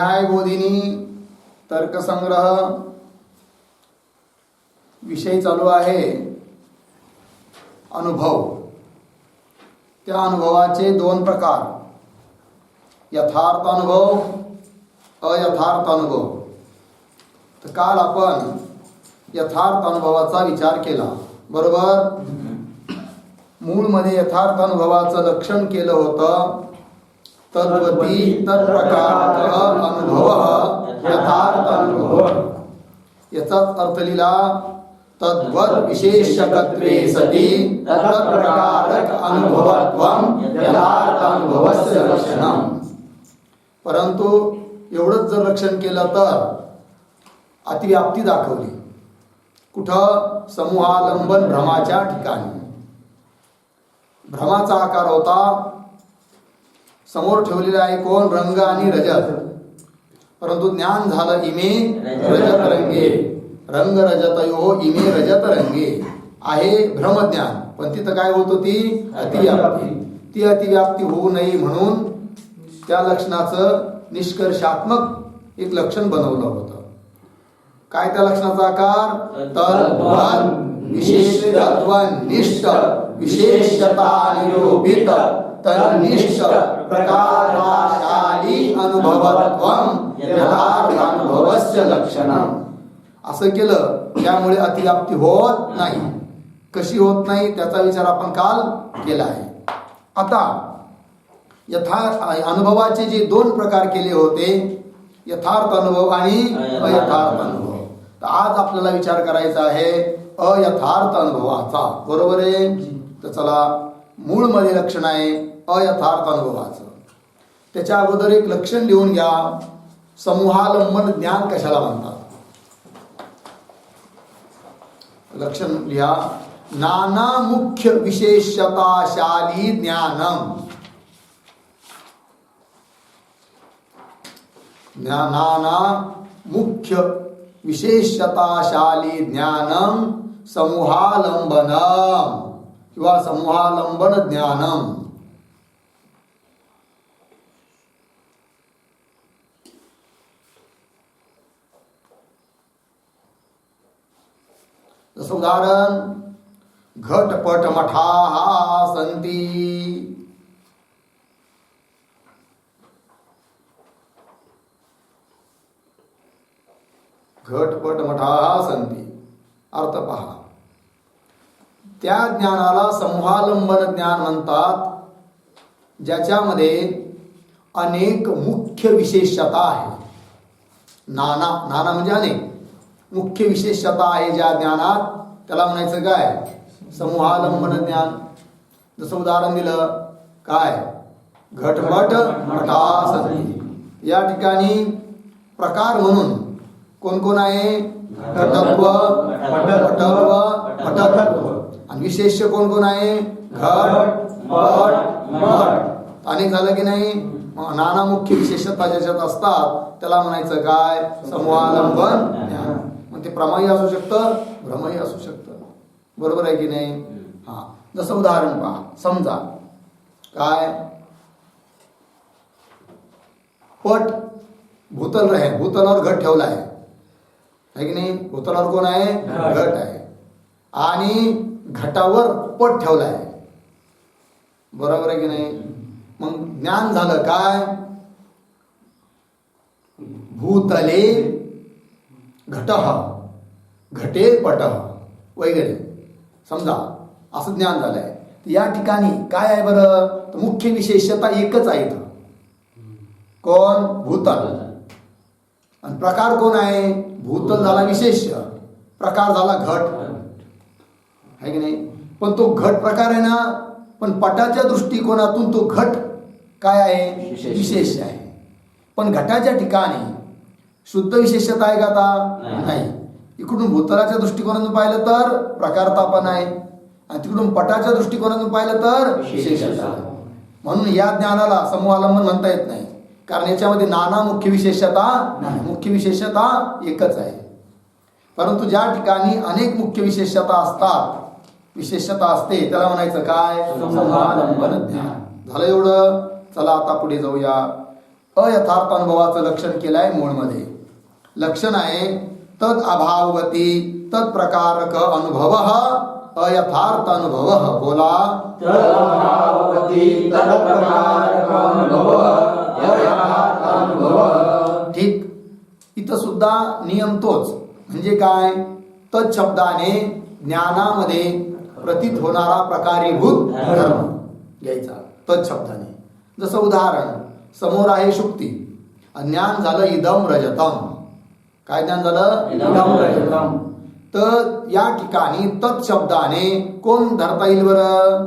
न्यायबोधिनी तर्कसंग्रह विषय चालू आहे अनुभव. त्या अनुभवाचे दोन प्रकार, यथार्थ अनुभव, अयथार्थ अनुभव. तर काल आपण यथार्थ अनुभवाचा विचार केला, बरोबर. मूळमध्ये यथार्थ अनुभवाचं लक्षण केलं होतं. तद्वती तत्प्रकार अनुभव यथार्थ अनुभव. याचाच अर्थ लिहिला, तद्वत विशेषकत्वे सती तत्प्रकारक अनुभवत्वम यथार्थ अनुभवस्य लक्षणम. परंतु एवढंच जर लक्षण केलं तर अतिव्याप्ती दाखवली. कुठं? समूहालंबन भ्रमाच्या ठिकाणी. भ्रमाचा आकार होता, समोर ठेवलेला आहे कोण? रंग आणि रजत. परंतु ज्ञान झालं इमे रजत रंगे, रंग रजतयो इमे रजत रंगे. आहे भ्रमज्ञान, पण तिथं काय होत होती? अतिव्याप्ती. ती अतिव्याप्ती होऊ नये म्हणून त्या लक्षणाचं निष्कर्षात्मक एक लक्षण बनवलं होतं. काय त्या लक्षणाचा आकार? तद्वत विशेषत्वनिष्ठ विशेषता निरूपित तन्निष्ठ प्रकाराशाली अनुभवत्वम यथार्थ अनुभवस्य लक्षणम. असं केलं त्यामुळे अतिव्याप्ती होत नाही. कशी होत नाही त्याचा विचार आपण काल केला आहे. आता अनुभवाचे जे दोन प्रकार केले होते, यथार्थ अनुभव आणि अयथार्थ अनुभव. तर आज आपल्याला विचार करायचा आहे अयथार्थ अनुभवाचा, बरोबर आहे. तर चला, मूळ मध्ये लक्षण आहे अयथार्थ अनुभवाचं. त्याच्या अगोदर एक लक्षण लिहून घ्या. समूहालंबन ज्ञान कशाला म्हणतात? लक्षण लिहा, नाना मुख्य विशेषताशाली ज्ञानम. नाना मुख्य विशेषताशाली ज्ञानम समूहालंबनम किंवा समूहालंबन ज्ञानम. जसं उदाहरण, घटपट मठाः सन्ति. घटपट मठाः सन्ति. अर्थ पहा. त्या ज्ञानाला समूहालंबन ज्ञान म्हणतात, ज्याच्यामध्ये अनेक मुख्य विशेषता आहे. नाना, नाना म्हणजे अनेक. मुख्य विशेषता आहे ज्या ज्ञानात, त्याला म्हणायचं काय? समूहालंबन ज्ञान. जसं उदाहरण दिलं, काय? घटपट मठाः सन्ति. या ठिकाणी प्रकार म्हणून कोण कोण आहे? घटत्व, पटत्व, पटत्व. आणि विशेष्य कोण कोण आहे? घट, पट, मठ. अनेक झालं की नाही? नाना मुख्य विशेषता ज्याच्यात असतात त्याला म्हणायचं काय? समूहालंबन ज्ञान. मग ते प्रमाही असू शकतं, भ्रमही असू शकतं, बरोबर आहे की नाही? हा, जसं उदाहरण पहा. समजा काय? पट भूतल आहे, भूतलावर घट ठेवला आहे की नाही? भूतलावर कोण आहे? घट आहे. आणि घटावर पट ठेवला आहे, बरोबर आहे की नाही? मग ज्ञान झालं काय? भूतले घटः, घटे पटः वगैरे. समजा असं ज्ञान झालंय. या ठिकाणी काय आहे बरं? तर मुख्य विशेषता एकच आहे. कोण? भूतल. आणि प्रकार कोण आहे? भूतल झाला विशेष्य, प्रकार झाला घट, आहे की नाही? पण तो घट प्रकार आहे ना, पण पटाच्या दृष्टिकोनातून तो घट काय आहे? विशेष आहे. पण घटाच्या ठिकाणी शुद्ध विशेषता आहे का आता? नाही. इकडून भूतलाच्या दृष्टिकोनातून पाहिलं तर प्रकारता पण आहे, आणि तिकडून पटाच्या दृष्टिकोनातून पाहिलं तर विशेषता. म्हणून या ज्ञानाला समूहालंबन म्हणता येत नाही, कारण याच्यामध्ये नाना मुख्य विशेषता नाही. मुख्य विशेषता एकच आहे. परंतु ज्या ठिकाणी अनेक मुख्य विशेषता असतात, विशेषता असते, त्याला म्हणायचं काय? समूहालंबन ज्ञान. झालं एवढं. चला आता पुढे जाऊया. अयथार्थ अनुभवाचं लक्षण केलंय मूळमध्ये. लक्षण आहे तद अभावगती तत्प्रकारक अनुभव अयथार्थ अनुभव. बोला. ठीक. इथं सुद्धा नियम तोच. म्हणजे काय? तत् शब्दाने ज्ञानामध्ये प्रतीत होणारा प्रकारीभूत धर्म घ्यायचा तत् शब्दाने. जसं उदाहरण, समोर आहे शुक्ती, ज्ञान झालं इदम रजतम. काय ज्ञान झालं? इदम रजतम. तर या ठिकाणी तत् शब्दाने कोण धरता येईल बरं?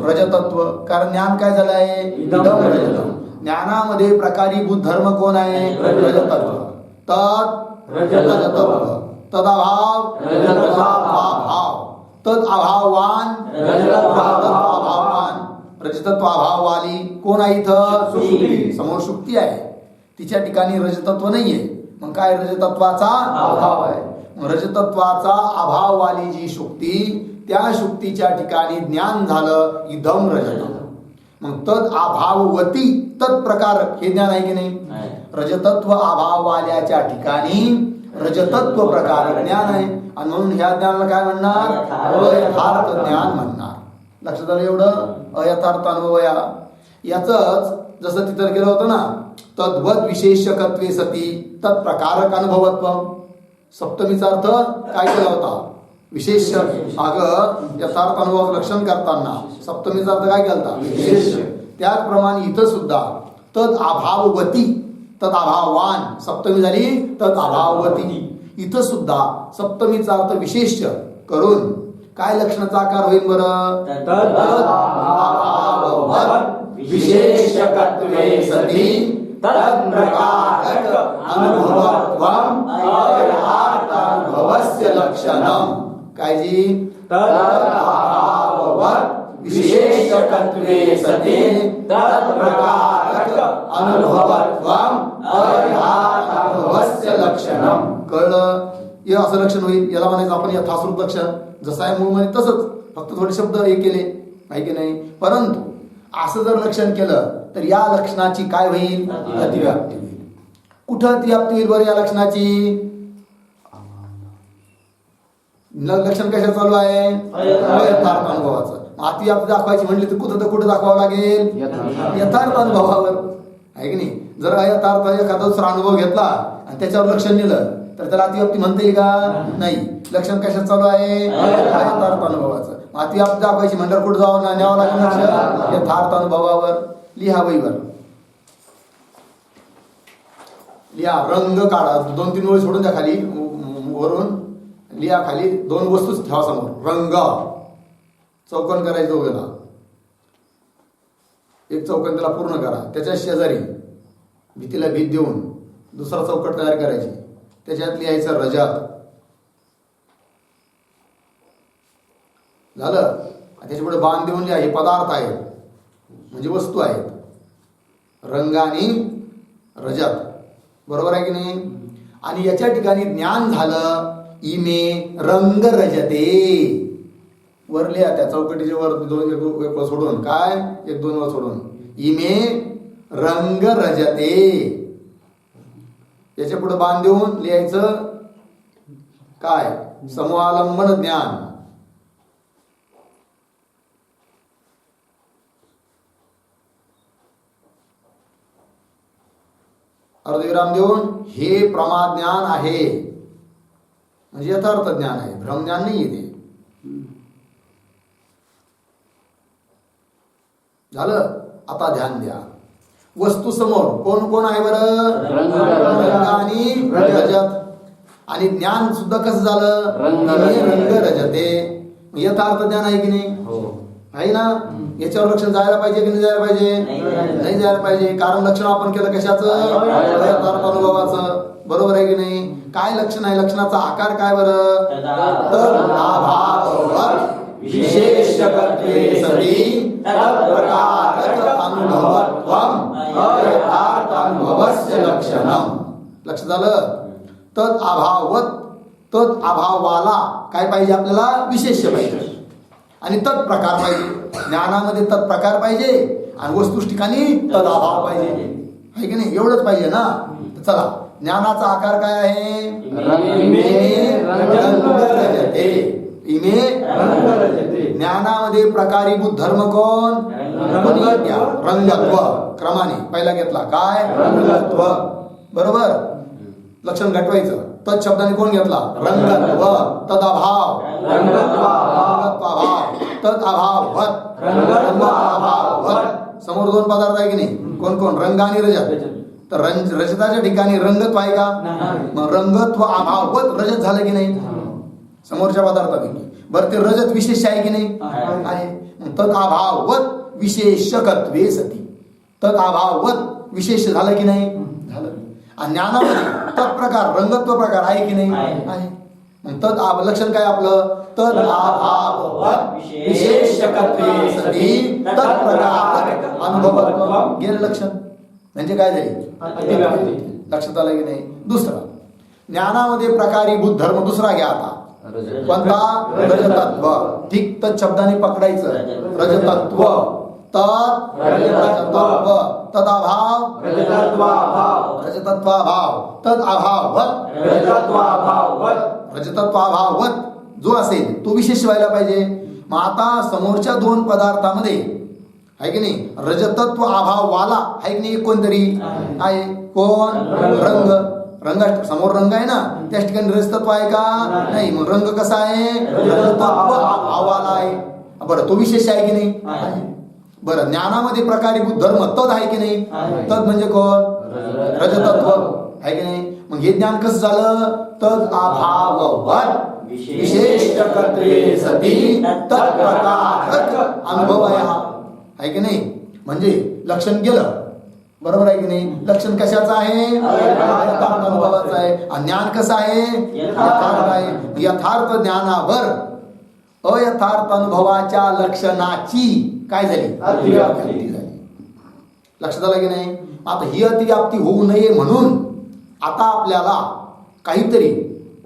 रजतत्व. कारण ज्ञान काय झालं आहे? इदम रजतम. ज्ञानामध्ये प्रकारीभूत धर्म कोण आहे? रजतत्व. तत् रजतत्व. तदभाव रजतत्वाभाव. तद अभाववान रजतत्वाभाववान. रजतत्वाभाववाली कोण आहे इथं? शुक्ती. समोर शुक्ती आहे, तिच्या ठिकाणी रजतत्व नाहीये. मग काय? रजतत्वाचा अभाव आहे. रजतत्वाचा अभाववाली जी शुक्ती, त्या शुक्तीच्या ठिकाणी ज्ञान झालं इदम रजतम. मग तद अभाववती तत्प्रकार हे ज्ञान आहे की नाही? रजतत्व अभाववाल्याच्या ठिकाणी रजतत्व प्रकार ज्ञान आहे. आणि म्हणून ह्या ज्ञानाला काय म्हणणार? अयथार्थ ज्ञान म्हणणार. लक्षात आलं एवढं? अयथार्थ अनुभव. याच जसं तिथं गेलं होतं ना, तद्वत विशेषकत्वे सती तत्प्रकारक अनुभवत्व. सप्तमीचा अर्थ काय केला होता? विशेष. अगं यथार्थ अनुभवाचं लक्षण करताना सप्तमीचा अर्थ काय केला? विशेष. त्याचप्रमाणे इथं सुद्धा तद अभाववती तद अभाववान. सप्तमी झाली तद अभाववती. इथं सुद्धा सप्तमीचा अर्थ विशेष करून काय लक्षणाचा आकार होईल बरं? तद अभाववत विशेषकत्वे सती तत्प्रकारक अनुभवत्वम अयथार्थ अनुभवस्य लक्षणम. काय जी? तदभाववत विशेषकत्वे सती तत्प्रकारक अनुभवत्वम अयथार्थ अनुभवस्य लक्षणम. कळलं? हे असं लक्षण होईल. याला म्हणायचं आपण यथाश्रुत लक्षण. जसं आहे मूळमध्ये तसंच, फक्त थोडे शब्द हे केले आहे की नाही. परंतु असं जर लक्षण केलं तर या लक्षणाची काय होईल? अतिव्याप्ती होईल. कुठं अतिव्याप्ती होईल बरं या लक्षणाची? लक्षण कशा चालू आहे? यथार्थ अनुभवाचं. अतिव्याप्ती दाखवायची म्हणली तर कुठं दाखवावं लागेल? यथार्थ अनुभवावर, आहे की नाही. जर अयथार्थ एखादा दुसरा अनुभव घेतला आणि त्याच्यावर लक्षण नेलं तर त्याला अतिव्याप्ती म्हणता येईल का? नाही. लक्षण कशात चालू आहे? यथार्थ अनुभवाचं. अतिव्याप्ती दाखवायची म्हणल्यावर कुठं जावं न्यावं लागेल लक्ष? यथार्थ अनुभवावर. लिहा वहीवर, लिहा. रंग काढा. 2-3 ओळी सोडून द्या खाली. वरून लिहा खाली. 2 वस्तूच ठेवा समोर. रंग चौकन करायचं दोघांना. एक चौकन त्याला पूर्ण करा. त्याच्या शेजारी भीतीला भीत देऊन दुसरा चौकट तयार करायची. त्याच्यात लिहायचं रजत. झालं. त्याच्या पुढे बाण देऊन लिहा हे पदार्थ आहेत, म्हणजे वस्तू आहेत. रंग आणि रजत. बरोबर आहे की नाही? आणि याच्या ठिकाणी ज्ञान झालं इमे रंग रजते. वर लिहा त्या चौकटीच्या वर 2 सोडून. काय? 1-2 वर सोडून. इमे रंग रजते. याच्या पुढे बाण देऊन लिहायचं काय? समूहालंबन ज्ञान. अर्धविराम देऊन हे प्रमाज्ञान आहे, म्हणजे यथार्थ ज्ञान आहे, भ्रमज्ञान नाही आहे ते. झालं. आता ध्यान द्या. वस्तू समोर कोण कोण आहे बरं? रंग आणि रजत. आणि ज्ञान सुद्धा कसं झालं? रंग रजते. यथार्थ ज्ञान आहे की नाही? आहे ना? याच्यावर लक्षण जायला पाहिजे की नाही जायला पाहिजे? नाही जायला पाहिजे. कारण लक्षण आपण केलं कशाचं? यथार्थ अनुभवाचं. बरोबर आहे की नाही? काय लक्षण आहे? लक्षणाचा आकार काय बरं? विशेषकत्वे सती तत्प्रकारक अनुभवत्वम अयथार्थ अनुभवस्य लक्षणम. लक्षात आलं? तत् अभाववत तत् अभाववाला काय पाहिजे आपल्याला? विशेष्य पाहिजे. आणि तत्प्रकार पाहिजे. ज्ञानामध्ये तत्प्रकार पाहिजे आणि वस्तू ठिकाणी तद अभाव पाहिजे. आहे की नाही? एवढंच पाहिजे ना. तर चला, ज्ञानाचा आकार काय आहे? इमे रंग रजते. इमे ज्ञानामध्ये प्रकारीभूत धर्म कोण? रंगत्व. क्रमाने पहिला घेतला काय? रंगत्व. बरोबर, लक्षण घटवायचं. तत् शब्दाने कोण घेतला? रंगत्व. तदभाव, रंगत्वाभाव. तद अभाववत, रंगत्वाभाववत. समोर दोन पदार्थ आहे की नाही? कोण कोण? रंग आणि रजत. तर रजताच्या ठिकाणी रंगत्व आहे का? मग रंगत्व अभाववत रजत झालं की नाही समोरच्या पदार्थापैकी? बरं, ते रजत विशेष आहे की नाही? आहे. तद अभाववत विशेषकत्वे सती. तद अभाववत विशेष झालं की नाही? झालं. आणि ज्ञानामध्ये तत्प्रकार रंगत्व प्रकार आहे की नाही? आहे. मग तद लक्षण काय आपलं? तद अभाववत विशेषकत्वे सती तत्प्रकार अनुभवत्व. गेलं लक्षण. म्हणजे काय झाले? लक्षात आलं की नाही? दुसरा, ज्ञानामध्ये प्रकारीभूत धर्म दुसरा घ्या आता. कोणता? रजतत्व. ठीक, तत् शब्दाने पकडायचं. रजतत्व. तत् रजतत्व. तदभाव रजतत्वाभाव. तद अभाववत रजतत्वाभाववत जो असेल तो विशेष व्हायला पाहिजे. मग आता समोरच्या दोन पदार्थामध्ये आहे की नाही? रजतत्व अभाववाला आहे की नाही? कोणतरी आहे. कोण? रंग. रंग समोर रंग आहे ना, त्याच ठिकाणी रजतत्व आहे का? नाही. मग रंग कसा आहे? रजतत्व अभाववाला आहे. बरं, तो विशेष आहे की नाही? आहे. बरं, ज्ञानामध्ये प्रकारीभूत धर्म तद आहे की नाही? तद म्हणजे कोण? रजतत्व आहे की नाही? मग हे ज्ञान कसं झालं? तद अभाववत विशेषकत्वे सती तत्प्रकारक अनुभव आहे की नाही? म्हणजे लक्षण गेलं. बरोबर आहे की नाही? लक्षण कशाचं आहे? यथार्थ अनुभवाचं आहे. आणि ज्ञान कसं आहे? यथार्थ आहे. यथार्थ ज्ञानावर अयथार्थ अनुभवाच्या लक्षणाची काय झाली? अतिव्याप्ती झाली. लक्षात आलं की नाही? आता ही अतिव्याप्ती होऊ नये म्हणून आता आपल्याला काहीतरी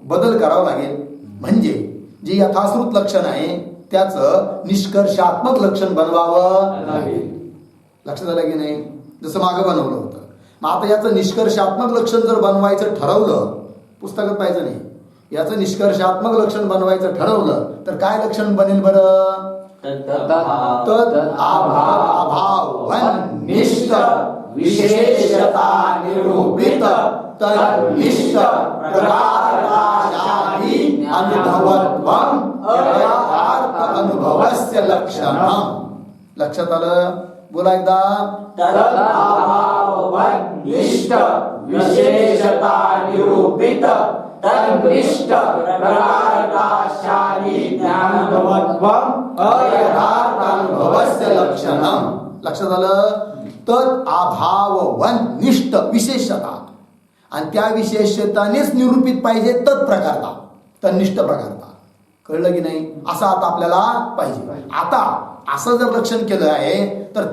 बदल करावा लागेल. म्हणजे जे यथाश्रुत लक्षण आहे त्याचं निष्कर्षात्मक लक्षण बनवावं लागेल. लक्षात आलं की नाही? जसं मागं बनवलं होतं. मग आता याचं निष्कर्षात्मक लक्षण जर बनवायचं ठरवलं, पुस्तकात पाहिजे नाही, याचं निष्कर्षात्मक लक्षण बनवायचं ठरवलं तर काय लक्षण बनेल बरं? तद अभावनिष्ठ विशेषता निरूपित तन्निष्ठ प्रकाराशादी अनुभवत्वम् अयथार्थ अनुभवस्य लक्षणम्. लक्षात आलं? बोला एकदा. तद अभावनिष्ठ विशेषता निरूपित तन्निष्ठ प्रकाराशादी ज्ञानवत्वम् अयथार्थ अनुभवस्य लक्षणम्. लक्षात आलं? तद अभावनिष्ठ विशेषता, आणि त्या विशेषतानेच निरूपित पाहिजे तत् प्रकारता, तन्निष्ठ प्रकारता. कळलं की नाही? असं आता आपल्याला पाहिजे. आता असं जर लक्षण केलं आहे तर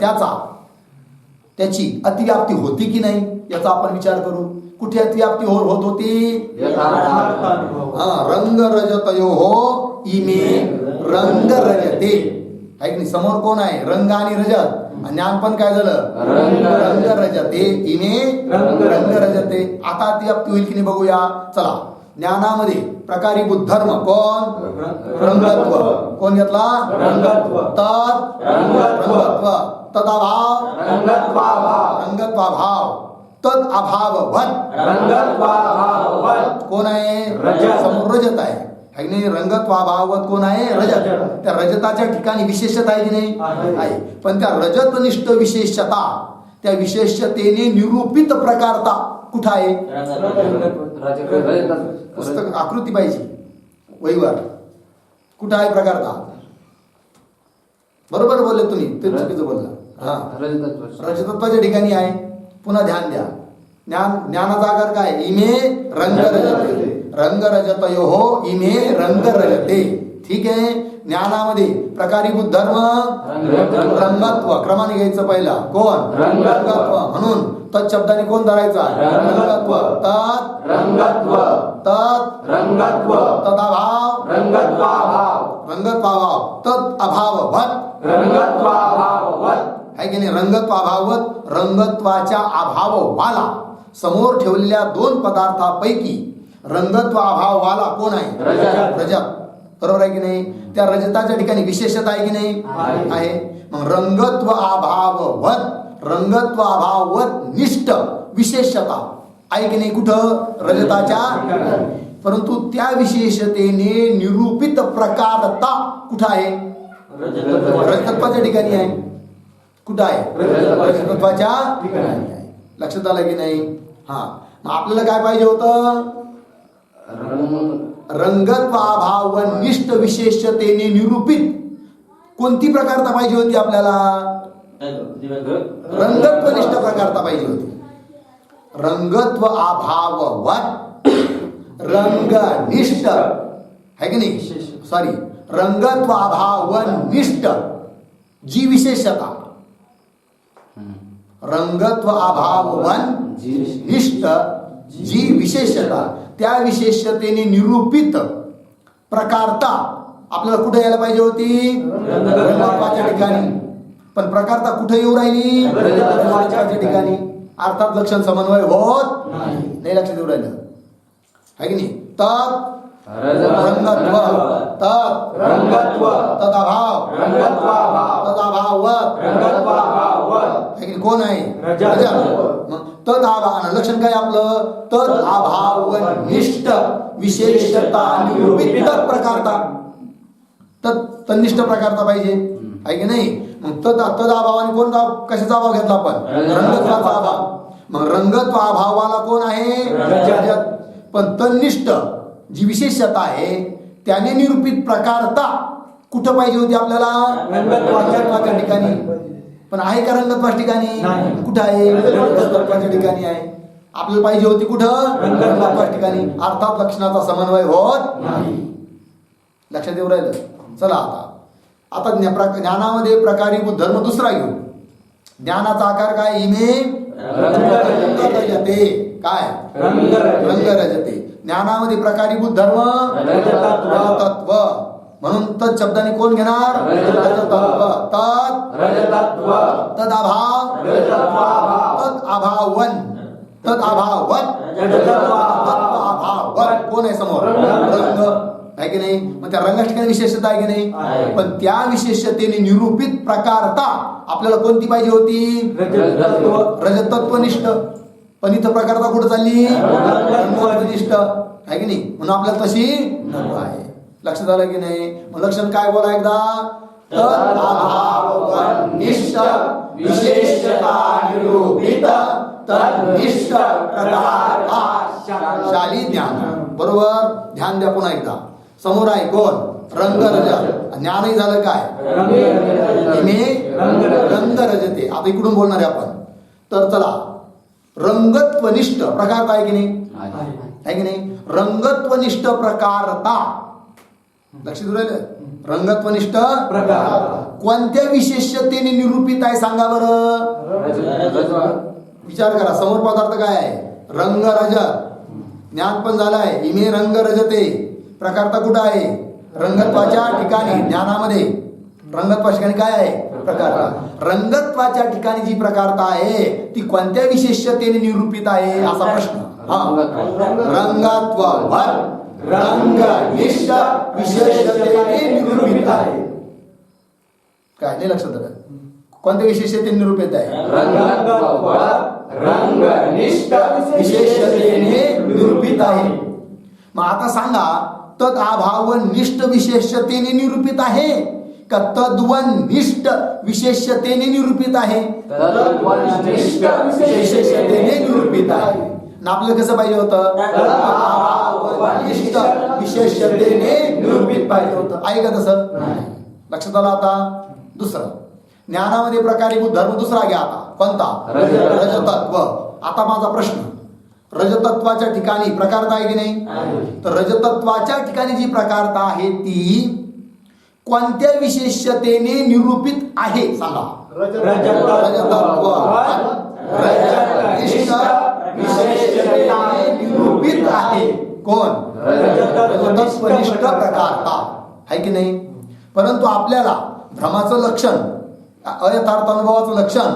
त्याची अतिव्याप्ती होती की नाही याचा आपण विचार करू. कुठे अतिव्याप्ती होत होती? रंग रजतयोः इमे रंग रजते. आहे की नाही? समोर कोण आहे? रंग आणि रजत. ज्ञान पण काय झालं? रंग रजते. इमे रंग रजते. आता अतिव्याप्ती होईल की नाही बघूया. चला, ज्ञानामध्ये प्रकारीभूत धर्म कोण? रंगत्व. कोण घेतला? रंगत्व. तद रंगत्व. तदभाव रंगत्वाभाव. तद अभाववत रंगत्वाभाववत. कोण आहे? समोर रजत आहे. रंगत्वाभाववत कोण आहे? रजत. त्या रजताच्या ठिकाणी विशेषता आहे की नाही? आहे. पण त्या रजतनिष्ठ विशेषता, त्या विशेषतेने निरूपित प्रकारता कुठं आहे? पुस्तक आकृती पाहिजे वहीवर. कुठं आहे प्रकारता? बरोबर बोलले तुम्ही, ते चुकीचं बोलला. रजतत्वाच्या ठिकाणी आहे. पुन्हा ध्यान द्या. ज्ञानाचा आकार काय? इमे रंग रजते. रंग रजतयोः इमे रंग रजते. ठीक आहे. ज्ञानामध्ये प्रकारीभूत धर्म रंगत्व. क्रमाने घ्यायचं पहिला. कोण? रंगत्व. म्हणून तत् शब्दाने कोण धरायचा? रंगत्व. तत् रंगत्व. तत् रंगत्व. तदभाव रंगत्वाभाव. रंगत्वाभाव. तत् अभाववत रंगत्वाभाववत. आहे की नाही. रंगत्व अभाववत रंगत्वाच्या अभाववाला समोर ठेवलेल्या दोन पदार्थापैकी रंगत्व अभाववाला कोण आहे? रजत. बरोबर आहे की नाही. त्या रजताच्या ठिकाणी विशेषता आहे की नाही? आहे. मग रंगत्व अभाववत निष्ठ विशेषता आहे की नाही कुठं? रजताच्या. परंतु त्या विशेषतेने निरूपित प्रकारता कुठं आहे? रजतत्वाच्या ठिकाणी आहे. कुठं आहे? रजतत्वाच्या ठिकाणी आहे. लक्षात आलं की नाही? हा. मग आपल्याला काय पाहिजे होतं? रंगत्वाभाव निष्ठ विशेषतेने निरूपित कोणती प्रकारता पाहिजे होती आपल्याला? रंगत्वनिष्ठ प्रकारता पाहिजे होती. रंगत्व अभाववत रंगनिष्ठ है की नाही? सॉरी, रंगत्व अभावनिष्ठ जी विशेषता, रंगत्व अभावन निष्ठ जी विशेषता, त्या विशेषतेने निरूपित प्रकारता आपल्याला कुठे यायला पाहिजे होती? रंगत्वाच्या ठिकाणी. पण प्रकारता कुठे येऊ राहिली? रंगत्वाच्या ठिकाणी. अर्थात लक्षण समन्वय होत नाही. लक्षात येऊ राहिलं है की नाही? तत् रंगत्व तत् रंगत्व तदभाव तदभाववत है की नाही? कोण आहे? रजत. मग तद आभाव लक्षण काय आपलं? तद अभाव निष्ठ विशेषता निरूपित प्रकारता. तनिष्ठ प्रकारता पाहिजे आहे की नाही? मग तद अभावाने कोण कशाचा अभाव घेतला आपण? रंगत्वाचा अभाव. मग रंगत्व अभावाला कोण आहे? रजत. पण तनिष्ठ जी विशेषता आहे त्याने निरूपित प्रकारता कुठं पाहिजे होती आपल्याला? रंगत्वाच्या ठिकाणी. पण आहे का रंगत्वाच्या ठिकाणी? कुठं आहे? रंगत्वाच्या ठिकाणी आहे. आपल्याला पाहिजे होती कुठं? रंगत्वाच्या ठिकाणी. अर्थात लक्षणाचा समन्वय होत नाही. लक्षात येऊ राहिलं? चला आता ज्ञानामध्ये प्रकारीभूत धर्म दुसरा घेऊ. ज्ञानाचा आकार काय? इमे रजते. काय? रंग रजते. ज्ञानामध्ये प्रकारीभूत धर्म रजतत्व. म्हणून तत् शब्दाने कोण घेणार? रजतत्व. तद अभाव तद अभावन तद अभावत अभावत कोण आहे समोर? रंग आहे की नाही? मग त्या रंगाच्या ठिकाणी विशेषता आहे की नाही? पण त्या विशेषतेने निरूपित प्रकारता आपल्याला कोणती पाहिजे होती? रजतत्वनिष्ठ. पण इथं प्रकारता कुठं चालली? रंगत्वनिष्ठ आहे की नाही? म्हणून आपल्याला तशी नको आहे. लक्षात आलं की नाही? मग लक्षण काय बोला एकदा? तद अभावनिष्ठ विशेषता निरूपित तनिष्ठ प्रकारता शाली ज्ञान. बरोबर? ध्यान द्या पुन्हा एकदा. समोर आहे कोण? रंग रजत. ज्ञानही झालं काय? रंग रजते. आता इकडून बोलणार आहे आपण. तर चला, रंगत्वनिष्ठ प्रकारता आहे की नाही? आहे की नाही? रंगत्वनिष्ठ प्रकारता. लक्षात राहिलं? रंगत्वनिष्ठ प्रकारता कोणत्या विशेषतेने निरूपित आहे सांगा बरं? विचार करा. समोर पदार्थ काय आहे? रंग रजत. ज्ञान पण झालं आहे. इमे रंग रजते. प्रकारता कुठं आहे? रंगत्वाच्या ठिकाणी. ज्ञानामध्ये रंगत्वाच्या ठिकाणी काय आहे? प्रकारता. रंगत्वाच्या ठिकाणी जी प्रकारता आहे ती कोणत्या विशेषतेने निरूपित आहे असा प्रश्न. रंगत्व रंगनिष्ठ विशेषतेने निरूपित आहे. काय नाही लक्षात आलं? कोणत्या विशेषतेने निरूपित आहे? रंगनिष्ठ विशेषतेने निरूपित आहे. मग आता सांगा, तद अभाव निष्ठ विशेषतेने निरूपित आहे का तद्वनिष्ठ विशेषतेने निरूपित आहे? विशेषतेने निरूपित आहे. ना आपल्याला कसं पाहिजे होतं? निष्ठ विशेषतेने निरूपित पाहिजे होतं. आहे का तसं? लक्षात आलं? आता दुसरं ज्ञानामध्ये प्रकारीभूत धर्म दुसरा घ्या. आता कोणता? रजतत्व. आता माझा प्रश्न, रजतत्वाच्या ठिकाणी प्रकारता आहे की नाही? तर रजतत्वाच्या ठिकाणी जी प्रकारता आहे ती कोणत्या विशेषतेने निरूपित आहे सांगा? रजतत्व रजतनिष्ठ विशेषतेने निरूपित आहे. कोण? रजतत्वनिष्ठ प्रकारता. आहे की नाही? परंतु आपल्याला भ्रमाचं लक्षण अयथार्थ अनुभवाचं लक्षण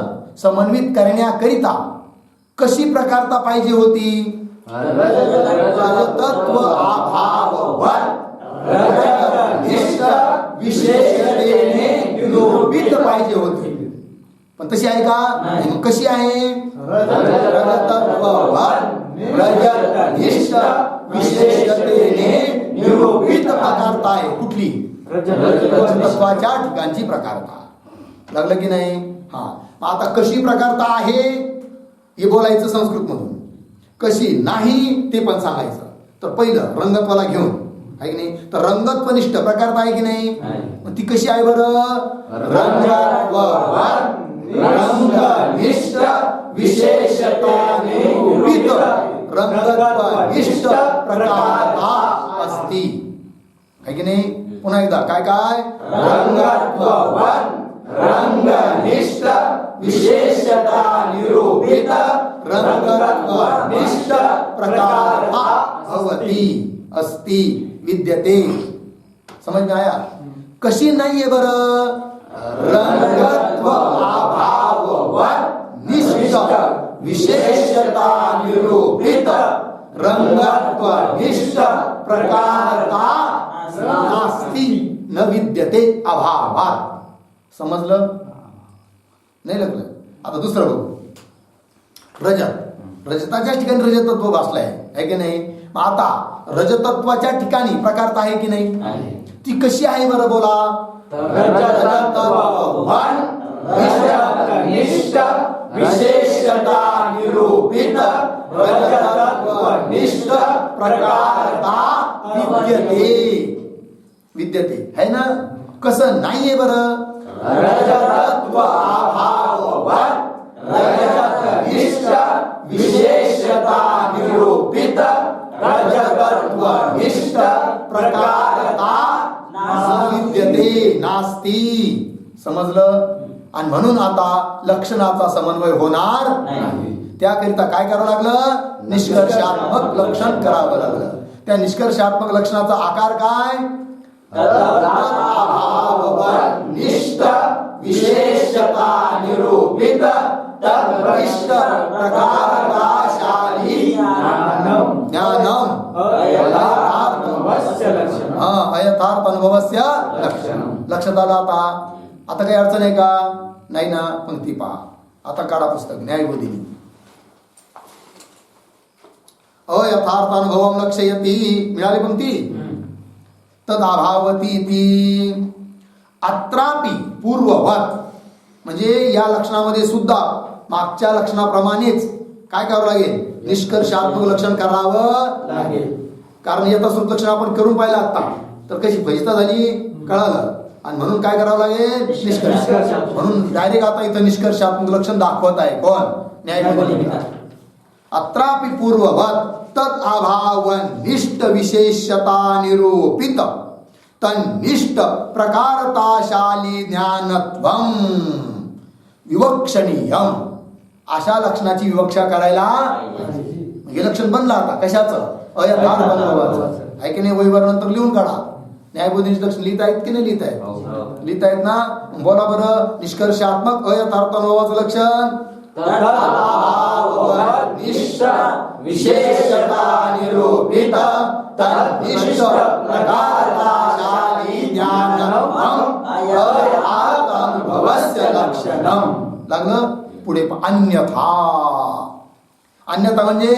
समन्वित करण्याकरिता कशी प्रकारता पाहिजे होती? रजतत्व अभाववत रजतनिष्ठ विशेषतेने निरूपित पाहिजे होती. पण तशी आहे का? मग कशी आहे? रजतत्ववत रजतनिष्ठ विशेषतेने निरूपित प्रकारता आहे. कुठली? रजतत्वाच्या ठिकाणची प्रकारता. लागलं की नाही? हा. आता कशी प्रकारता आहे हे बोलायचं संस्कृत मधून, कशी नाही ते पण सांगायचं. तर पहिलं रंगत्वाला घेऊन आहे की नाही, तर रंगत्वनिष्ठ प्रकारता आहे की नाही? मग ती कशी आहे बरं? रंगत्ववत रंगनिष्ठ विशेषताने निरूपित रंगत्वनिष्ठ प्रकारता अस्ति. आहे की नाही? पुन्हा एकदा काय काय? रंगत्ववत रंगनिष्ठ विशेषता निरूपित रंगत्वनिष्ठ प्रकारता भवति अस्ति विद्यते. समझ में आया? कशी नाहीये बरं? रंगत्व अभाववत निष्ठ विशेषता निरूपित रंगत्वनिष्ठ प्रकारता नास्ति न विद्यते अभावात. समजलं? नाही लागलं? आता दुसरं बघू. रजत, रजताच्या ठिकाणी रजतत्व भासलाय आहे की नाही? मग आता रजतत्वाच्या ठिकाणी प्रकारता आहे की नाही? ती कशी आहे बरं बोला? रजतनिष्ठ विशेषता निरूपित रजतनिष्ठ प्रकारता विद्यते. विद्यते है ना? कसं नाहीये बरं? रजतत्व अभाववत रजतनिष्ठ विशेषता निरूपित रजतत्वनिष्ठ प्रकारता विद्यते नास्ति. समजलं? आणि म्हणून आता लक्षणाचा समन्वय होणार नाही. त्याकरिता काय करावं लागलं? निष्कर्षात्मक लक्षण करावं लागलं. त्या निष्कर्षात्मक लक्षणाचा आकार काय? निष्ठ विशेषता निरूपित तद्विष्ट प्रकारताशाली ज्ञानम अयथार्थ अनुभवस्य लक्षणम. लक्षात आलं आता? आता काही अडचण आहे का? नाही ना? पंक्ती पहा. आता काढा पुस्तक न्यायबोधिनी. अयथार्थ अनुभवम लक्षयति. मिळाली पंक्ती? तदाभावती ती अत्रापि पूर्ववत. म्हणजे या लक्षणामध्ये सुद्धा मागच्या लक्षणाप्रमाणेच काय करावं लागेल? निष्कर्षात्मक लक्षण करावं लागेल. कारण यथाश्रुत लक्षण आपण करून पाहिलं आता, तर कशी फजिता झाली कळालं. आणि म्हणून काय करावं लागेल? निष्कर्ष. म्हणून डायरेक्ट आता इथं निष्कर्षात्मक लक्षण दाखवत आहे कोण? न्यायबोधिनी. अत्रापि पूर्ववत तद अभावनिष्ठ विशेषता निरूपित तन्निष्ठ प्रकारताशाली ज्ञानत्वम विवक्षणीयम. अशा लक्षणाची विवक्षा करायला हे लक्षण बनलं आता कशाचं? अयथार्थ अनुभवाचं. आहे की नाही? वैवर नंतर लिहून काढा. न्यायबोधींची लक्षण लिहिता आहेत की नाही लिहित आहेत? लिहित आहेत ना? बोला बरं. निष्कर्षात्मक अयथार्थ अनुभवाचं लक्षण निष्ठ विशेषता निरूपित तद्विष्ट प्रकारताशाली ज्ञानम अयथार्थ अनुभवस्य लक्षणम. लागलं? पुढे अन्यथा. अन्यथा म्हणजे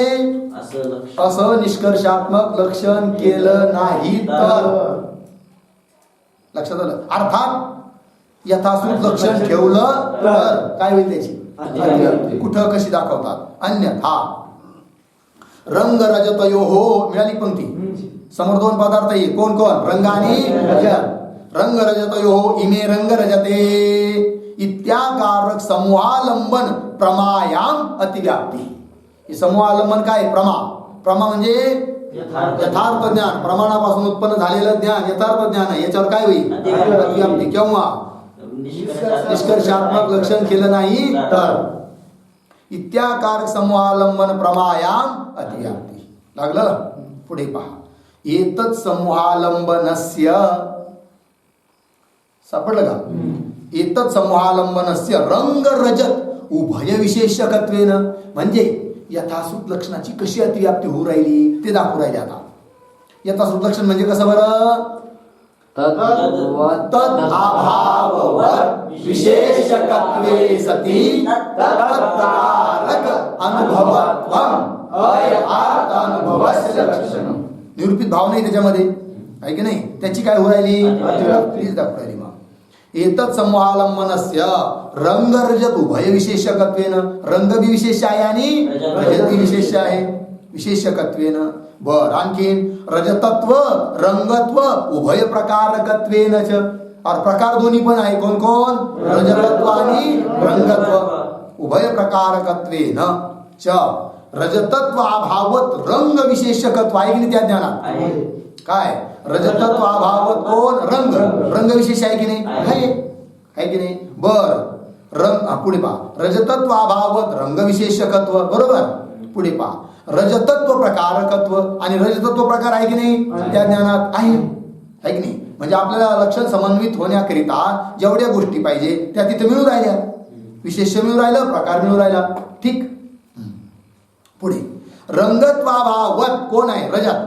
असं निष्कर्षात्मक लक्षण केलं नाही तर. लक्षात आलं? अर्थात यथाश्रुत लक्षण ठेवलं तर काय होईल त्याची? कुठं कशी दाखवतात? अन्यथा रंग रजतयोः. मिळाली पंक्ती? समोर दोन पदार्थ आहे. कोण कोण? रंग आणि रजत. रंग रजतयोः इमे रंग रजते इत्याकारक समूहालंबन प्रमायाम अतिव्याप्ती. हे समूहालंबन काय? प्रमा. प्रमा म्हणजे यथार्थ ज्ञान. प्रमाणापासून उत्पन्न झालेलं ज्ञान यथार्थ ज्ञान आहे. याच्यावर काय होईल? अतिव्याप्ती. केव्हा? निष्कर्षात्मक लक्षण केलं नाही तर. इत्याकारक समूहालंबन प्रमायाम अतिव्याप्ती. लागलं? पुढे पहा. एतत् समूहालंबनस्य. सापडलं का? एतत् समूहालंबनस्य रंग रजत उभय विशेषकत्वेन, म्हणजे यथासृत लक्षणाची कशी अतिव्याप्ती होऊ राहिली ते दाखवू राहिले. आता यथासृत लक्षण म्हणजे कसं बरं? तद अभाववत विशेषकत्वे सती तत्कारक अनुभवत्वम अयथार्थ अनुभवस्य लक्षणम. निरूपित भाव नाही त्याच्यामध्ये, आहे की नाही? त्याची काय होऊ राहिली? अतिव्याप्तीच दाखवू राहिली. मग एतत् समूहालंबनस्य रंग रजत उभय विशेषकत्वेन, रंग बी विशेष आहे आणि रजत बी विशेष आहे, विशेषकत्वेन. बर, आणखीन रजतत्व रंगत्व उभय प्रकारकत्वेन च, और प्रकार दोन्ही पण आहे. कोण कोण? रजतत्व आणि रंगत्व. उभय प्रकारकत्वेन च रजतत्व अभावत रंग विशेषकत्व आहे की नाही त्या ज्ञानात? काय? रजतत्व अभावत कोण? रंग, रंग विशेष आहे की नाही? आहे की नाही? बर, रंग पुढे पहा. रजतत्व अभावत रंग विशेषकत्व, बरोबर. पुढे पहा, रजतत्व प्रकारकत्व, आणि रजतत्व प्रकार आहे की नाही त्या ज्ञानात? आहे की नाही? म्हणजे आपल्याला लक्षण समन्वित होण्याकरिता जेवढ्या गोष्टी पाहिजे त्या तिथे मिळून राहिल्या. विशेष मिळून राहिलं, प्रकार मिळून राहिला. ठीक. पुढे रंगत्वाभावत कोण आहे? रजत.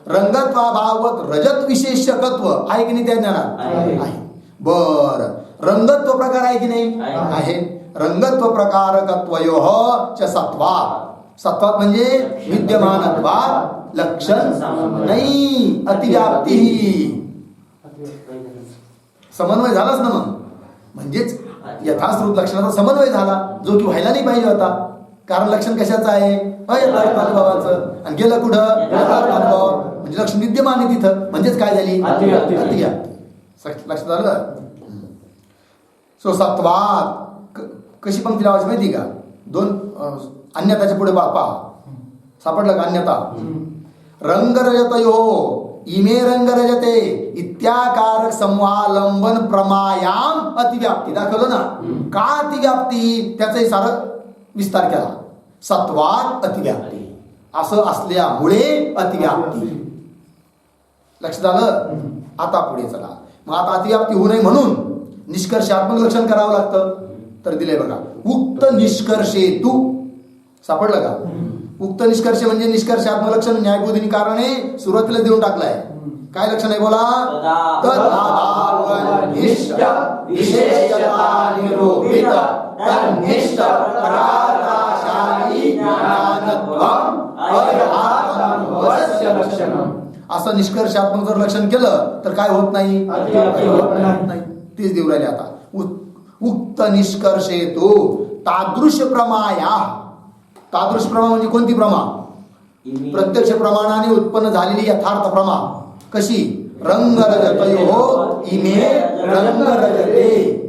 रंगत्वाभावत रजत विशेषकत्व आहे की नाही त्या ज्ञानात? आहे. बर, रंगत्व प्रकार आहे की नाही? आहे. रंगत्व प्रकारकत्वयोः च सत्वात्, सत्वात म्हणजे विद्यमानत्वात लक्षण नाही अतिव्याप्ती. समन्वय झालाच ना मग, म्हणजेच यथाश्रुत लक्षणाचा समन्वय झाला, जो की व्हायला नाही पाहिजे होता. कारण लक्षण कशाचं आहे? अयथार्थ अनुभवाचं. आणि गेलं कुठं? यथार्थ अनुभव. म्हणजे लक्षण विद्यमान आहे तिथं, म्हणजेच काय झाली? अतिव्याप्ती. लक्षात आलं? सो सत्वात कशी पंक्ती लावायची माहिती का? दोन अन्यताच्या पुढे पहा, सापडलं का? अन्यता. रंग रजतयो इमे रंग रजते इत्याकारक समूहालंबन प्रमायाम अतिव्याप्ती. दाखवलं ना का अतिव्याप्ती? त्याचाही सारं विस्तार केला. सत्वात अतिव्याप्ती असं असल्यामुळे अतिव्याप्ती. लक्षात आलं? आता पुढे चला. मग आता अतिव्याप्ती होऊ नये म्हणून निष्कर्षात्मक लक्षण करावं लागतं. तर दिले बघा, उक्त निष्कर्षेतु. सापडलं का? उक्त निष्कर्ष म्हणजे निष्कर्षात्मक लक्षण न्यायबोधिनी कारणे सुरुवातीला देऊन टाकलाय. काय लक्षण आहे बोला? तद्भावनिष्ठ विशेषता निरूपित तन्निष्ठ पराकाशायी ज्ञानत्वम् अयथार्थानुभवस्य लक्षणम्. असं निष्कर्षात्मक जर लक्षण केलं तर काय होत नाही? नाही. तेच देऊ राहिले आता. उक्त निष्कर्षेतु तादृश प्रमाया. तादृश प्रमा म्हणजे कोणती प्रमा? प्रत्यक्ष प्रमाणाने उत्पन्न झालेली यथार्थ प्रमा. कशी? रंग रजतयो इमे रंग रजते.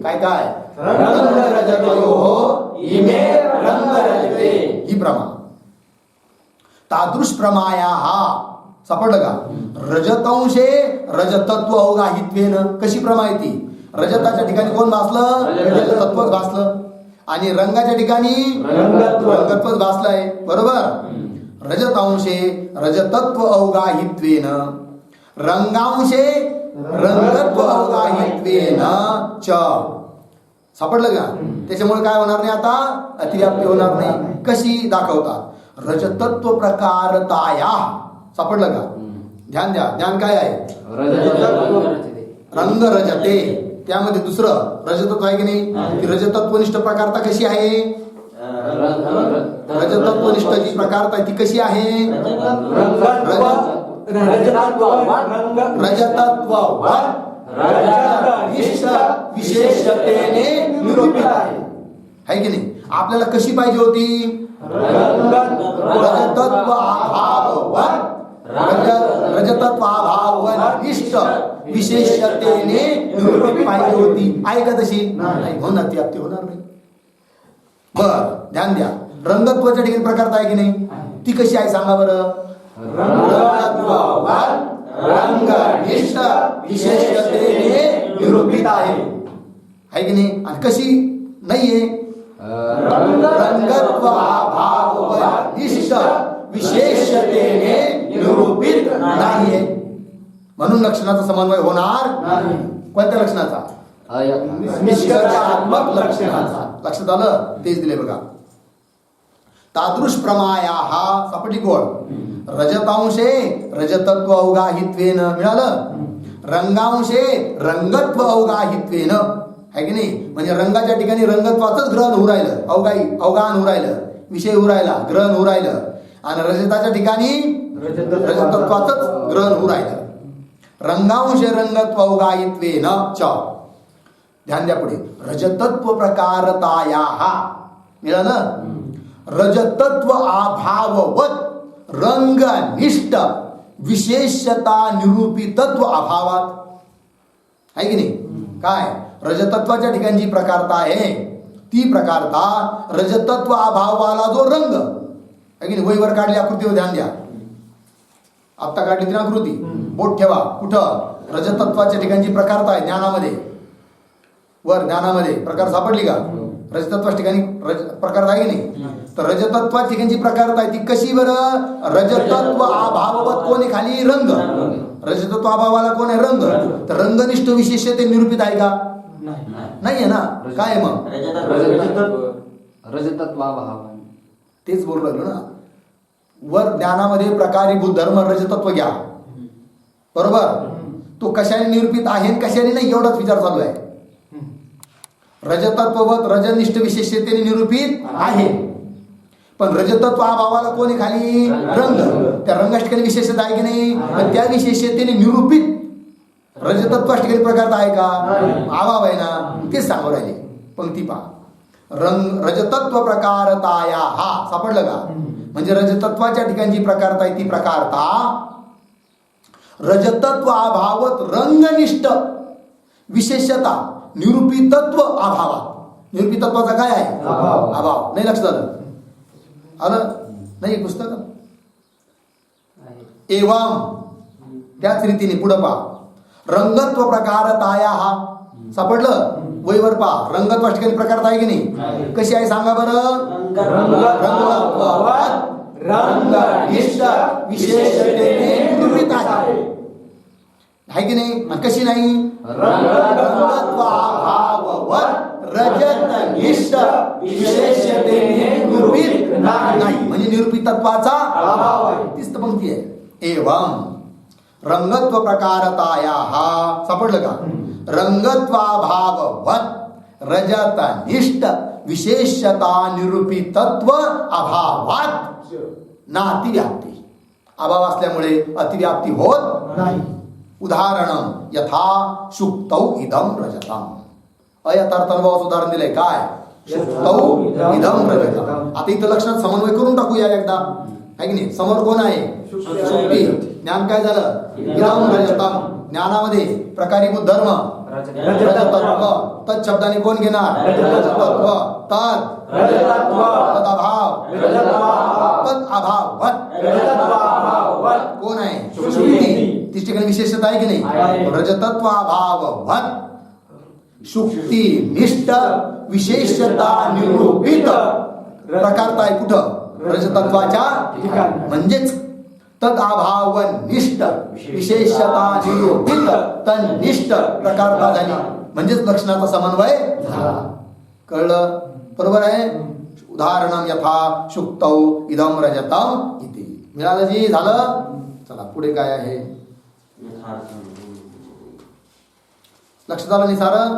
काय काय? रंग रजतयो इमे रंग रजते ही प्रमा. तादृश प्रमाया हा सापडलं का? रजतंशे रजतत्व अवगाहित्वेन. कशी प्रमा आहे ती? रजताच्या ठिकाणी कोण भासलं? रजतत्वच भासलं. आणि रंगाच्या ठिकाणी रंगत्वच भासलं आहे, बरोबर. रजतांशे रजतत्व अवगाहित्वेन रंगांशे रंगत्व अवगाहित्वेन च. सापडलं का? त्याच्यामुळे काय होणार नाही आता? अतिव्याप्ती होणार नाही. कशी दाखवतात? रजतत्व प्रकारताया. सापडलं का? ध्यान द्या. ध्यान काय आहे? रंग रजते. त्यामध्ये दुसरं रजतत्व आहे की नाही? ती रजतत्वनिष्ठ प्रकारता कशी आहे? रजतत्वनिष्ठ जी प्रकारता आहे ती कशी आहे? रजतत्ववत विशेषतेने निरूपित आहे की नाही? आपल्याला कशी पाहिजे होती? रजतत्वाभावनिष्ठ विशेषतेने निरूपित पाहिजे होती. आहे का तशी? नाही. होणार ती अति होणार नाही. बर, ध्यान द्या. रंगत्वाच्या ठिकाणी प्रकारता आहे की नाही? ती कशी आहे सांगा बरं? रंगनिष्ठ विशेषतेने निरूपित आहे की नाही? आणि कशी नाहीये? रंगत्वाभावनिष्ठ विशेषतेने निरूपित नाहीये. म्हणून लक्षणाचा समन्वय होणार नाही. कोणत्या लक्षणाचा? निष्कर्षात्मक लक्षणाचा. लक्षात आलं? तेच दिले बघा. तादृश प्रमाया हा सापडली कोण? रजतांशे रजतत्व अवगाहित्वेन मिळालं. रंगांशे रंगत्व अवगाहित्वेन आहे की नाही. म्हणजे रंगाच्या ठिकाणी रंगत्वाचंच ग्रहण होऊ राहिलं, अवगाहन होऊ राहिलं, विषय होऊ राहिला, ग्रहण होऊ राहिलं. आणि रजताच्या ठिकाणी रजतत्वाचंच ग्रहण होऊ राहिलं. रंगांशे रंगत्व अवगाहित्वेन च. ध्यान द्या पुढे. रजतत्व प्रकारताया हा मिळालं. रजतत्व अभाववत रंगनिष्ठ विशेषता निरूपितत्व अभावात आहे की नाही. काय रजतत्वाच्या ठिकाणी जी प्रकारता आहे ती प्रकारता रजतत्व अभावाला जो रंग आहे की नाही. वहीवर काढली आकृतीवर ध्यान द्या. आत्ता काढली ती आकृती, बोट ठेवा. कुठं? रजतत्वाच्या ठिकाणी जी प्रकारता आहे ज्ञानामध्ये, वर ज्ञानामध्ये प्रकार सापडली का? रजतत्वाच्या ठिकाणी प्रकार आहे की नाही. तर रजतत्वाच्या ठिकाणी प्रकारता आहे ती कशी बरं? रजतत्व अभाववत कोण आहे खाली? रंग. रजतत्व अभावाला कोण आहे? रंग. तर रंगनिष्ठ विशेषते निरूपित आहे का? नाहीये ना. काय मग? रजतत्व अभाव. तेच बोलू लागलो ना. वर ज्ञानामध्ये प्रकारीभूत धर्म रजतत्व घ्या, बरोबर. तो कशाने निरूपित आहे कशाने नाही एवढाच विचार चालू आहे. रजतत्ववत रजनिष्ठ विशेषतेने निरूपित आहे. पण रजतत्व अभावाला कोणी खाली? रंग. त्या रंगाच्या ठिकाणी विशेषता आहे की नाही. पण त्या विशेषतेने निरूपित रजतत्वा ठिकाणी प्रकार आहे का? अभाव आहे ना. तेच सांगू राहिले. पंक्ती पहा. रजतत्व प्रकारताया हा सापडलं का? म्हणजे रजतत्वाच्या ठिकाणी जी प्रकारता आहे ती प्रकारता रजतत्व अभावत रंगनिष्ठ विशेषता निरूपितत्व अभावात. निरूपितत्वाचा काय आहे? अभाव. नाही लक्षात आलं नाही पुस्तक. एवं त्याच रीतीने पुढे पहा. रंगत्व प्रकारताया हा सापडलं. वहीवर पहा. रंगत्वा ठिकाणी प्रकारता आहे की नाही. कशी आहे सांगा बरं? रंगनिष्ठ विशेषतेने निरूपित आहे की नाही. कशी नाही? रजतनिष्ठ विशेषतेने निरूपित नाही. म्हणजे निरूपितत्वाचा अभाव आहे. तीच पंक्ती आहे. एवं रंगत्व प्रकारताया हा सापडलं का? रंगत्वाभाववत रजतनिष्ठ विशेषता निरूपितत्व अभावात ना अतिव्याप्ती. अभाव असल्यामुळे अतिव्याप्ती होत नाही. उदाहरण यथा शुक्तौ इदम रजतम. अयथार्थ अनुभवाचं उदाहरण दिलंय. काय? शुक्तौ इदम रजतम. आता इथं लक्षात समन्वय करून टाकूया एकदा आहे की नाही. समोर कोण आहे? शुक्ती. ज्ञान काय झालं? इदम रजतम. ज्ञानामध्ये प्रकारीभूत धर्म रजतत्व. तत् शब्दाने कोण घेणार? रजतत्व. तद अभाव तद अभाववत कोण आहे? शुक्ती. तीच ठिकाणी विशेषता आहे की नाही. रजतत्व अभाववत शुक्ती निष्ठ विशेषता निरूपित प्रकारता आहे कुठं? रजतत्वाच्या ठिकाणी. म्हणजेच तद अभाव निष्ठ विशेषता निरूपित तन्निष्ठ प्रकारता झाली. म्हणजेच लक्षणाचा समन्वय झाला. कळलं? बरोबर आहे. उदाहरण यथा शुक्तौ इदम रजतम इति. मिळालं जी? झालं. चला पुढे काय आहे लक्षात आलं नाही सारं.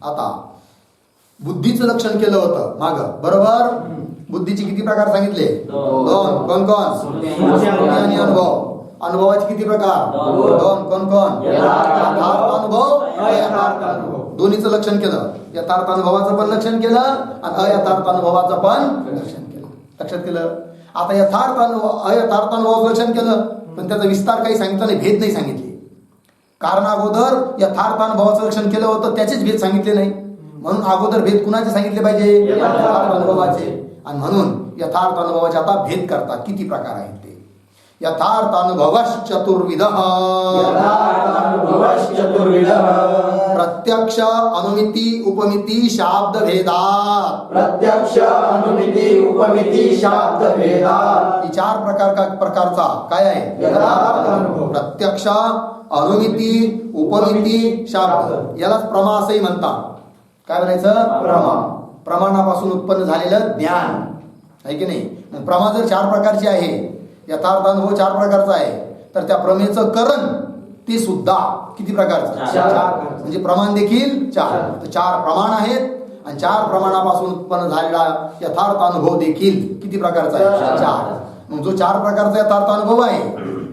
आता बुद्धीचं लक्षण केलं होतं माग, बरोबर. बुद्धीचे किती प्रकार सांगितले? दोन. कोण कोण? आणि अनुभव. अनुभवाचे किती प्रकार? दोन. कोण कोण? यथार्थ अनुभव, अयथार्थ अनुभव. दोन्हीचं लक्षण केलं. यथार्थ अनुभवाचं पण लक्षण केलं आणि अयथार्थ अनुभवाचं पण लक्षण केलं. लक्षात केलं. आता यथार्थ अनुभव अयथार्थ अनुभवाचं लक्षण केलं पण त्याचा विस्तार काही सांगितला नाही, भेद नाही सांगितले. कारण अगोदर यथार्थ अनुभवाचं लक्षण केलं होतं, त्याचेच भेद सांगितले नाही. म्हणून अगोदर भेद कुणाचे सांगितले पाहिजे? यथार्थ अनुभवाचे. आणि म्हणून यथार्थ अनुभवाचे आता भेद करतात. किती प्रकार आहेत ते? यथार्थानुभवश्चतुर्विधः यथार्थानुभवश्चतुर्विधः प्रत्यक्ष अनुमिति उपमिति शाब्द भेदात प्रत्यक्ष अनुमिति उपमिति शाब्द भेदात ही चार प्रकारचा काय आहे यथार्थ अनुभव. प्रत्यक्ष अनुमिती उपमिती शाब्द यालाच प्रमा असंही म्हणतात. काय म्हणायचं प्रमाणापासून उत्पन्न झालेलं ज्ञान आहे की नाही. मग प्रमा जर चार प्रकारची आहे, यथार्थ अनुभव चार प्रकारचा आहे, तर त्या प्रमेचं करण ते सुद्धा किती प्रकारचं चार. म्हणजे प्रमाण देखील चार. तर चार प्रमाण आहेत आणि चार प्रमाणापासून उत्पन्न झालेला यथार्थ अनुभव देखील किती प्रकारचा आहे चार. मग जो चार प्रकारचा यथार्थ अनुभव आहे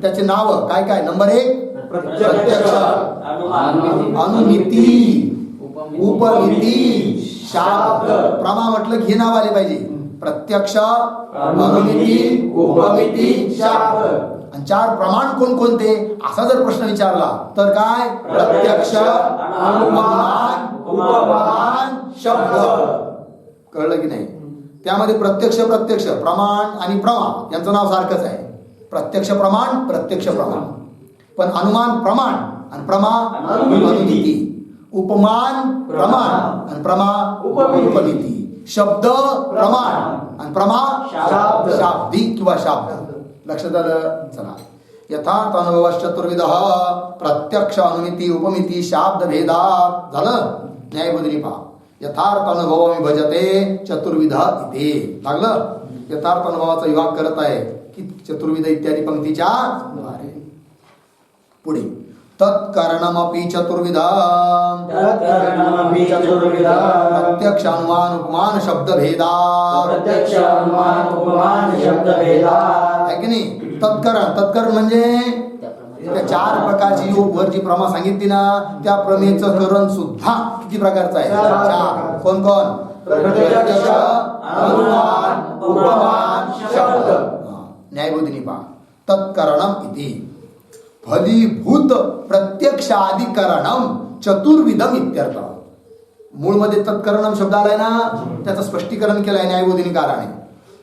त्याचे नाव काय काय. नंबर 1 प्रत्यक्ष अनुमिती उपमिती शाब्द. प्रमा म्हटलं की हे नाव आले पाहिजे. प्रत्यक्ष अनुमिती उपमिती शाब्द. आणि चार प्रमाण कोणकोणते असा जर प्रश्न विचारला तर काय प्रत्यक्ष अनुमान उपमान शब्द. कळलं की नाही. त्यामध्ये प्रत्यक्ष प्रमाण आणि प्रमा यांचं नाव सारखंच आहे. प्रत्यक्ष प्रमाण पण अनुमान प्रमाण आणि प्रमा अनुमिती. उपमान प्रमाण आणि प्रमा उपमिती. शब्द प्रमाण आणि प्रमा शाब्दी किंवा शाब्द. लक्षात आलं. चला. यथार्थ अनुभवश्चतुर्विधः प्रत्यक्ष अनुमिती उपमिती शाब्द भेदात. झालं. न्यायबोधिनी पहा. यथार्थ अनुभव भजते चतुर्विध इथे. लागलं. यथार्थ अनुभवाचा विभाग करत आहे की चतुर्विध इत्यादी पंक्तीच्या द्वारे. पुढे तत्करणमपि चतुर्विध प्रत्यक्ष अनुमान उपमान शब्द भेदात. प्रत्यक्ष अनुमान उपमान शब्द भेदात. आहे की नाही. तत्करण म्हणजे त्या चार प्रकारची वर जी प्रमा सांगितली ना त्या प्रमेचं करण सुद्धा किती प्रकारचं आहे चार. कोण प्रत्यक्ष अनुमान उपमान शब्द. न्यायबोधिनी पहा. तत्करणम इति फलीभूत प्रत्यक्षाधिकरणम चतुर्विधम इत्यर्थ. मूळमध्ये तत्करणम शब्द आलाय ना त्याचं स्पष्टीकरण केलंय न्यायबोधिनीकाराने.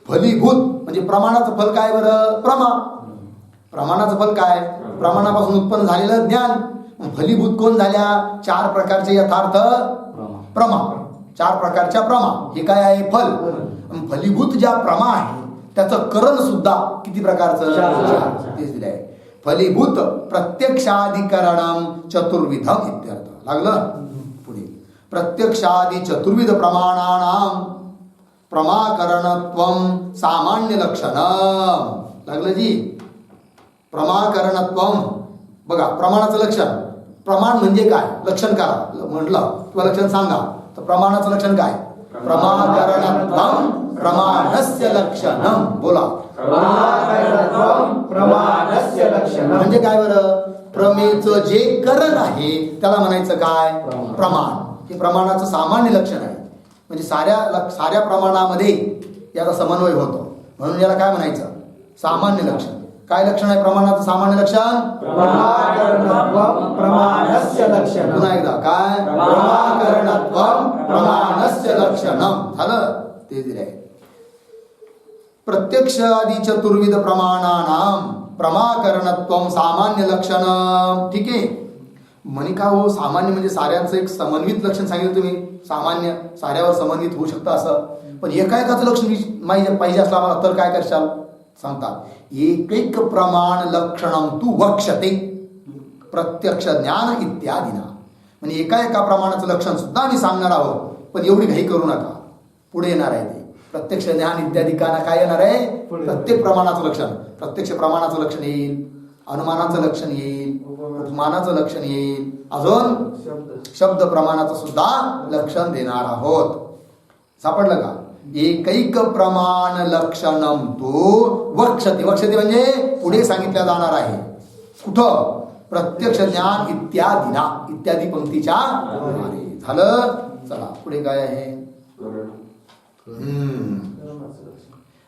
फलीभूत म्हणजे प्रमाणाचं फल काय बरं प्रमाणाचं फल काय प्रमाणापासून उत्पन्न झालेलं ज्ञान. फलीभूत कोण झाल्या चार प्रकारचे यथार्थ प्रमा. चार प्रकारच्या प्रमा हे काय आहे फल. फलीभूत ज्या प्रमा आहे त्याचं करण सुद्धा किती प्रकारचं तेच दिलं आहे. फलीभूत प्रत्यक्षाधिकरणम चतुर्विधम इत्यर्थ. लागलं. पुढे प्रत्यक्षादि चतुर्विध प्रमाणानाम प्रमाकरणत्वम सामान्य लक्षणम. लागलं जी. प्रमाकरणत्वम बघा प्रमाणाचं लक्षण. प्रमाण म्हणजे काय लक्षण करा म्हटलं किंवा लक्षण सांगा तर प्रमाणाचं लक्षण काय प्रमाकरणत्वम प्रमाणस्य लक्षणम. बोला. प्रमाणस्य लक्षणम म्हणजे काय बरं प्रमेचं जे करण आहे त्याला म्हणायचं काय प्रमाण. हे प्रमाणाचं सामान्य लक्षण आहे. म्हणजे साऱ्या प्रमाणामध्ये याचा समन्वय होतो म्हणून याला काय म्हणायचं सामान्य लक्षण. काय लक्षण आहे प्रमाणाचं सामान्य लक्षण प्रमाणस्य लक्षणम. पुन्हा एकदा काय प्रमाकरणत्वम प्रमाणस्य लक्षणम. झालं. ते दिले आहे. प्रत्यक्ष आदी चतुर्विध प्रमाणानाम प्रमाकरणत्वम सामान्य लक्षण. ठीक आहे. म्हणे का हो सामान्य म्हणजे साऱ्यांचं एक समन्वित लक्षण सांगितलं तुम्ही. सामान्य साऱ्यावर समन्वित होऊ शकतं असं. पण एकाचं लक्षण पाहिजे असलं आम्हाला तर काय करशाल सांगतात एकैक प्रमाण लक्षणम तू वक्षते प्रत्यक्ष ज्ञान इत्यादीना. म्हणजे एका प्रमाणाचं लक्षण सुद्धा आम्ही सांगणार आहोत पण एवढी घाई करू नका. पुढे येणार आहे ते प्रत्यक्ष ज्ञान इत्यादी काना काय येणार आहे प्रत्येक प्रमाणाचं लक्षण. प्रत्यक्ष प्रमाणाचं लक्षण येईल, अनुमानाचं लक्षण येईल, उपमानाचं लक्षण येईल, अजून शब्द प्रमाणाचं सुद्धा लक्षण देणार आहोत. सापडलं का. एकैक प्रमाण लक्षणम तो वक्षते. वक्षते म्हणजे पुढे सांगितलं जाणार आहे. कुठं प्रत्यक्ष ज्ञान इत्यादीना इत्यादी पंक्तीच्या द्वारे. झालं. चला पुढे काय आहे.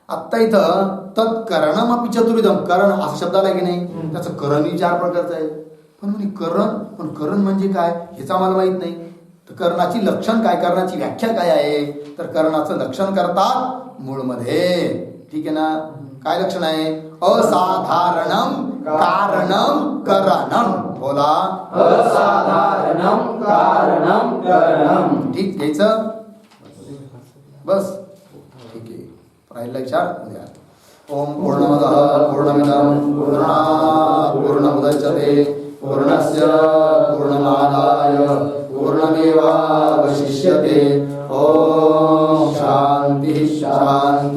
आत्ता इथं तत्करणम अपि चतुर्विधम. करण असा शब्द आला की नाही त्याचं करणही चार प्रकारचं आहे. पण करण म्हणजे काय ह्याचं आम्हाला माहित नाही. तर करणाची लक्षण काय करणाची व्याख्या काय आहे तर करणाचं लक्षण करतात मूळमध्ये. ठीक आहे ना. काय लक्षण आहे? असाधारणम कारणम करणम. बोला. असाधारणं कारणं करणं. ठीक घ्यायचं बस. ठीक आहे. राहिला विचार उद्या. ओम पूर्णमदः पूर्णमिदं पूर्णात् पूर्णमुदच्यते पूर्णस्य पूर्णमादाय पूर्णमेवावशिष्यते. ओम शांती शांती